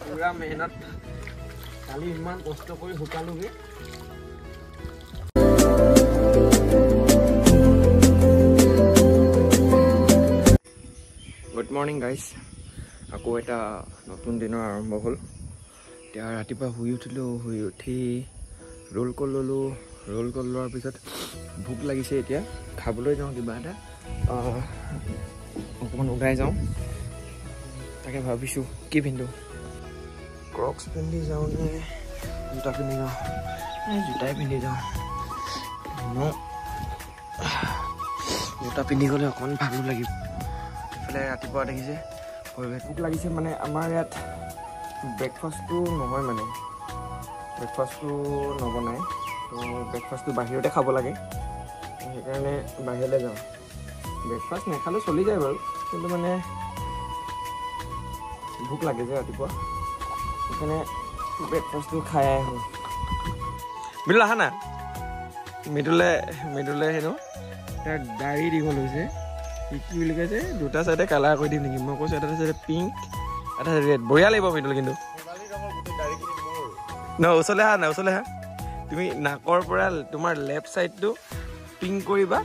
পুৰা মেহনত কালি ইমান কষ্ট কৰি শুকালোগে গুড মৰ্নিং গাইজ আকৌ এটা নতুন দিনৰ আৰম্ভ হ'ল এতিয়া ৰাতিপুৱা শুই উঠিলোঁ শুই উঠি ৰোল কল ল'লোঁ ৰোল কল লোৱাৰ পিছত ভোক লাগিছে এতিয়া খাবলৈ যাওঁ কিবা এটা অকণমান ওলাই যাওঁ তাকে ভাবিছোঁ কি পিন্ধোঁ ক্ৰক্স পিন্ধি যাওঁ নে জোতা পিন্ধি যাওঁ জোতাই পিন্ধি যাওঁ জোতা পিন্ধি গ'লে অকণমান ভালো লাগিব এইফালে ৰাতিপুৱা দেখিছে পৰিৱেশ ভোক লাগিছে মানে আমাৰ ইয়াত ব্ৰেকফাষ্টটো নহয় মানে ব্ৰেকফাষ্টটো নবনায় তো ব্ৰেকফাষ্টটো বাহিৰতে খাব লাগে সেইকাৰণে বাহিৰলৈ যাওঁ ব্ৰেকফাষ্ট নাখালে চলি যায় বাৰু কিন্তু মানে ভোক লাগে যে ৰাতিপুৱা সেইকাৰণে ব্ৰেকফাষ্টটো খাই আহোঁ মৃদুল আহা না মৃদুলে হেনো তাৰ দাড়ি দীঘল হৈছে কি বুলি কৈছে দুটা চাইডে কালাৰ কৰি দিম নেকি মই কৈছোঁ এটা চাইডে পিংক এটা চাইডে ৰেড বঢ়িয়া লাগিব মৃদুল কিন্তু নহয় ওচৰলৈ আহা তুমি নাকৰ পৰা তোমাৰ লেফ্ট ছাইডটো পিংক কৰিবা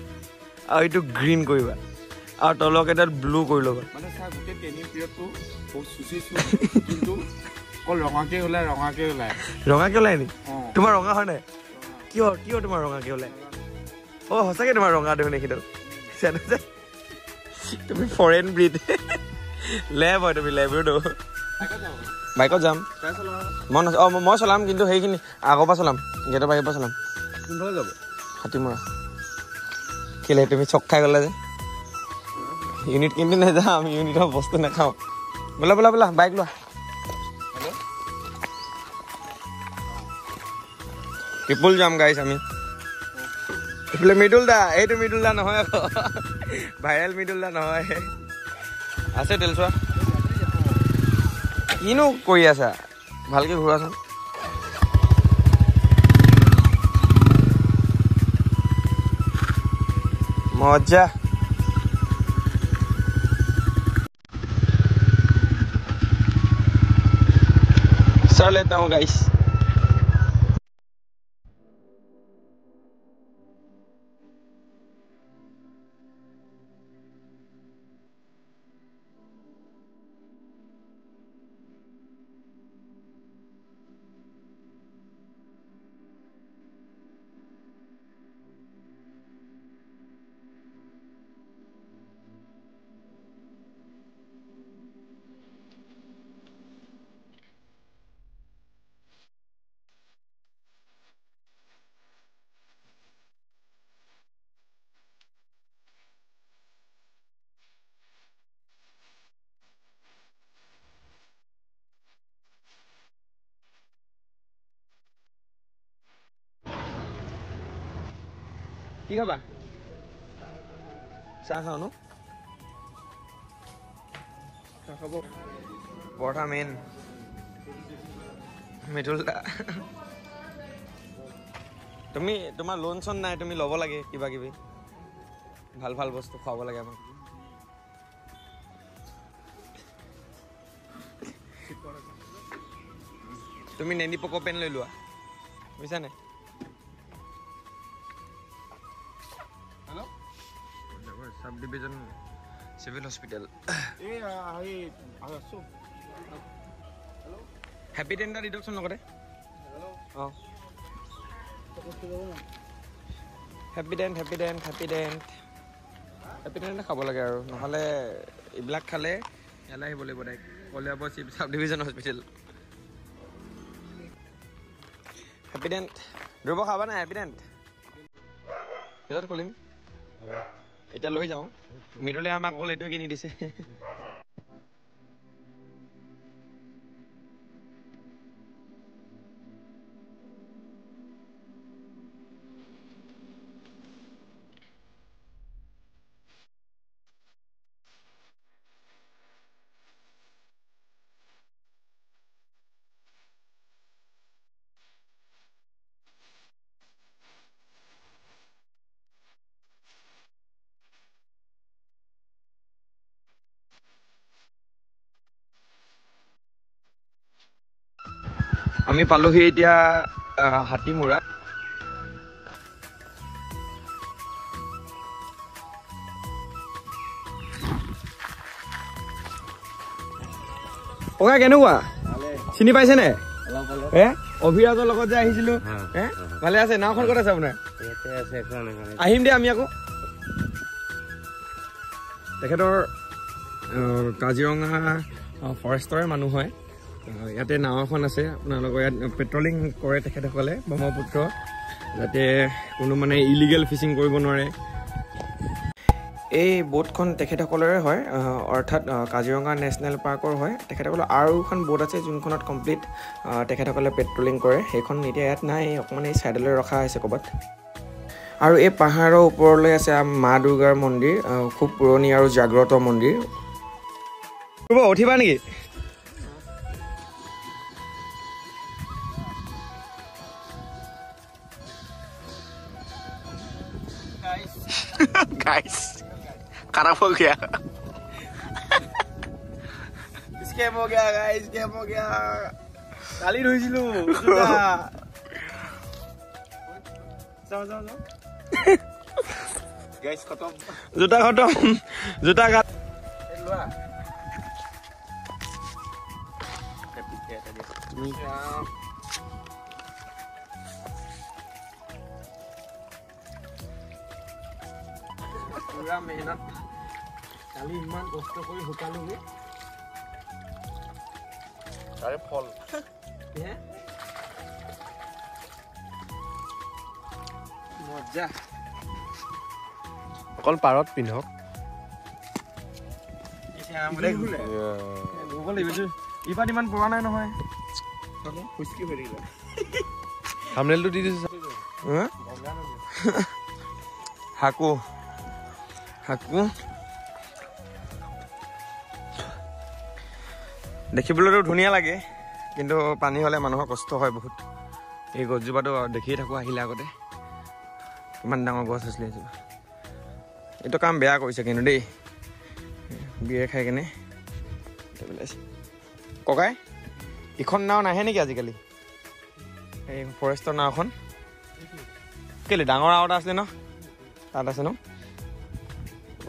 আৰু এইটো গ্ৰীণ কৰিবা আৰু তলক এটাত ব্লু কৰি ল'বা মানে চা গোটেই ট্ৰেইনিং পিৰিয়ডটো বহুত চুচিছোঁ কিন্তু অকল ৰঙাকৈ ওলায় নি তোমাৰ ৰঙা হয় নাই কিয় তোমাৰ ৰঙাকৈ ওলায় অঁ সঁচাকৈ তোমাৰ ৰঙা দেখোন এইখিনিত তুমি ফৰেন ব্ৰিড লেব হয় তুমি লেবটো বাইকত যাম মই চলাম কিন্তু সেইখিনি আগৰ পৰা চলাম গেটৰ বাহিৰৰ পৰা চলাম কোনফালে যাব হাতীমৰা কেলে তুমি চক খাই গ'লা যে ইউনিট কিন্তু নাযাওঁ আমি ইউনিটৰ বস্তু নাখাওঁ বোলা বাইক লোৱা ট্ৰিপুল যাম গাইছ আমি এইফালে মৃদুল দা এইটো মৃদুল দা নহয় আকৌ ভাইৰেল মৃদুল দা নহয় আছে তেল চোৱা কিনো কৰি আছা ভালকৈ ঘূৰাচোন মজা चल लेता हूँ गाइस কি খাবা চাহ খাওঁ ন খাব পৰঠা মেইন মৃদুল দা তুমি তোমাৰ লোন চোন নাই তুমি ল'ব লাগে কিবা কিবি ভাল বস্তু খুৱাব লাগে আমাক তুমি নেনি পক' পেন লৈ লোৱা বুজিছা নাই sub division civil hospital happy dent deduction नकरे हाँ हैप्पी डेंट खाब लगे और नहले इबिलाक खाले याला आहिब লাগিব direct Kaliabor sub division hospital happy dent ध्रुव खाबा ना हैप्पी डेंट কেইটাত খুলিম এটা লৈ যাওঁ মৃদুলে আমাক অকল এইটো কিনি দিছে আমি পালোহি এতিয়া হাতীমূৰা। ককা কেনেকুৱা চিনি পাইছেনে? অভিৰাজৰ লগত যে আহিছিলো ভালে আছে? নাওখন ক'ত আছে আপোনাৰ? আহিম দে আমি আকৌ। তেখেতৰ কাজিৰঙা ফৰেষ্টৰে মানুহ হয়। ইয়াতে নাও এখন আছে, আপোনালোকৰ ইয়াত পেট্ৰলিং কৰে তেখেতসকলে ব্ৰহ্মপুত্ৰ, যাতে কোনো মানে ইলিগেল ফিচিং কৰিব নোৱাৰে। এই বোটখন তেখেতসকলৰে হয়, অৰ্থাৎ কাজিৰঙা নেশ্যনেল পাৰ্কৰ হয়। তেখেতসকলৰ আৰু এখন বোট আছে যোনখনত কমপ্লিট তেখেতসকলে পেট্ৰলিং কৰে। সেইখন এতিয়া ইয়াত নাই, অকণমান এই ছাইডলৈ ৰখা হৈছে ক'ৰবাত। আৰু এই পাহাৰৰ ওপৰলৈ আছে মা দুৰ্গাৰ মন্দিৰ, খুব পুৰণি আৰু জাগ্ৰত মন্দিৰ। উঠিবা নেকি? गाइस खराब हो गया स्कैम हो गया गाइस स्कैम हो गया काली ধুইছিলো যাও যাও যাও गाइस खत्म जूता का लोआ पूरा मेहनत काली इमान कष्ट कर शुकालोगे तारे फल मजा अकल पारत पिन्धक इपात इमान পৰা নাই নহয় খুচকি হৈ থাকিলে থাম্বনেলটো দি দিছে হাকু দেখিবলৈতো ধুনীয়া লাগে, কিন্তু পানী হ'লে মানুহৰ কষ্ট হয় বহুত। এই গছজোপাটো দেখিয়ে থাকোঁ আহিলে আগতে, কিমান ডাঙৰ গছ আছিলে এইজোপা। এইটো কাম বেয়া কৰিছে কিন্তু দেই, বিয়েৰ খাই কেনে পেলাইছে। ককাই ইখন নাও নাহে নেকি আজিকালি? এই ফৰেষ্টৰ নাওখন কেলে ডাঙৰ আৰু এটা আছিলে ন, তাত আছে ন?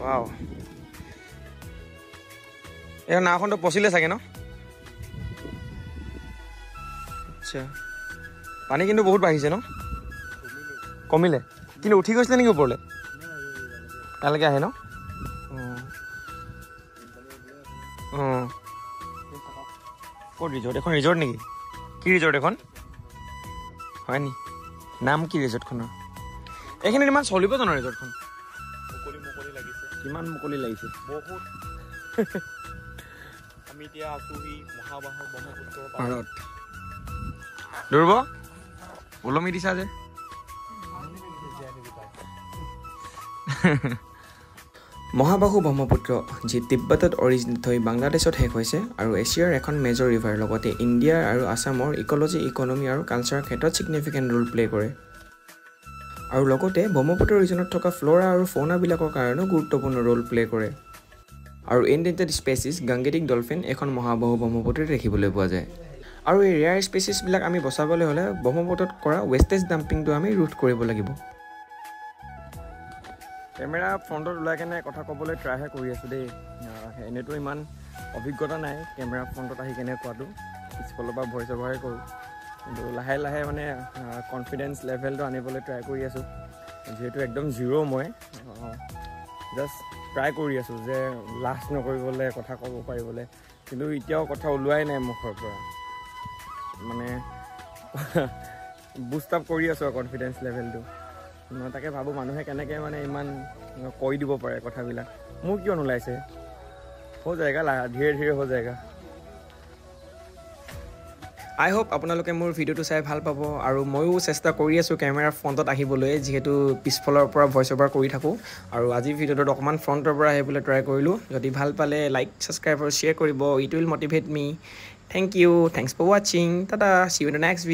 ৱাও, এই নাওখনটো পচিলে চাগে ন? আচ্ছা, পানী কিন্তু বহুত বাঢ়িছে ন? কমিলে কিন্তু উঠি গৈছিলে নেকি ওপৰলৈ? তালৈকে আহে ন? অঁ ক'ত ৰিজৰ্ট? এখন ৰিজৰ্ট নেকি? কি ৰিজৰ্ট এখন হয় নি? নাম কি ৰিজৰ্টখনৰ? এইখিনিত ইমান চলিব জানো ৰিজৰ্টখন? কিমান মুকলি লাগিছে বহুত। আমি এতিয়া আছো এই মহাবাহু ব্ৰহ্মপুত্ৰৰ পাৰত। দৌৰিব ওলমি দিছা যে। মহাবাহু ব্ৰহ্মপুত্ৰ, যি তিব্বতত অৰিজিনেট হৈ বাংলাদেশত শেষ হৈছে আৰু এছিয়াৰ এখন মেজৰ ৰিভাৰ, লগতে ইণ্ডিয়া আৰু আছামৰ ইক'লজি, ইকনমি আৰু কালচাৰৰ ক্ষেত্ৰত ছিগনিফিকেণ্ট ৰোল প্লে' কৰে। আৰু লগতে ব্ৰহ্মপুত্ৰ ৰিজনত থকা ফ্ল'ৰা আৰু ফৌনাবিলাকৰ কাৰণেও গুৰুত্বপূৰ্ণ ৰোল প্লে' কৰে। আৰু এনডেঞ্জাৰ্ড স্পেচিছ গাংগেটিক ডলফিন এখন মহাবাহু ব্ৰহ্মপুত্ৰত দেখিবলৈ পোৱা যায়। আৰু এই ৰেয়াৰ স্পেচিছবিলাক আমি বচাবলৈ হ'লে ব্ৰহ্মপুত্ৰত কৰা ৱেষ্টেজ ডাম্পিংটো আমি ৰোধ কৰিব লাগিব। কেমেৰা ফ্ৰণ্টত ওলাই কেনে কথা ক'বলৈ ট্ৰাইহে কৰি আছোঁ দেই, এনেইতো ইমান অভিজ্ঞতা নাই কেমেৰা ফ্ৰণ্টত আহি কেনে কোৱাটো, পিছফালৰ পৰা ভইচ অভাৰে কৰোঁ, কিন্তু লাহে লাহে মানে কনফিডেঞ্চ লেভেলটো আনিবলৈ ট্ৰাই কৰি আছোঁ। যিহেতু একদম জিৰ' মই জাষ্ট ট্ৰাই কৰি আছোঁ যে লাজ নকৰিবলৈ, কথা ক'ব পাৰিবলৈ, কিন্তু এতিয়াও কথা ওলোৱাই নাই মুখৰ পৰা, মানে বুষ্ট আপ কৰি আছোঁ আৰু কনফিডেঞ্চ লেভেলটো। মই তাকে ভাবোঁ মানুহে কেনেকৈ মানে ইমান কৈ দিব পাৰে কথাবিলাক, মোৰ কিয় নোলাইছে? হৈ যায়গা, ধীৰে ধীৰে হৈ যায়গা। আই হোপ আপোনালোকে মোৰ ভিডিঅ'টো চাই ভাল পাব, আৰু ময়ো চেষ্টা কৰি আছোঁ কেমেৰাৰ ফ্ৰণ্টত আহিবলৈ, যিহেতু পিছফালৰ পৰা ভইচ অভাৰ কৰি থাকোঁ, আৰু আজিৰ ভিডিঅ'টোত অকণমান ফ্ৰণ্টৰ পৰা আহিবলৈ ট্ৰাই কৰিলোঁ। যদি ভাল পালে লাইক, ছাবস্ক্ৰাইব আৰু শ্বেয়াৰ কৰিব, it will motivate me. Thank you, thanks for ৱাচিং, টাটা, see you in the next video'.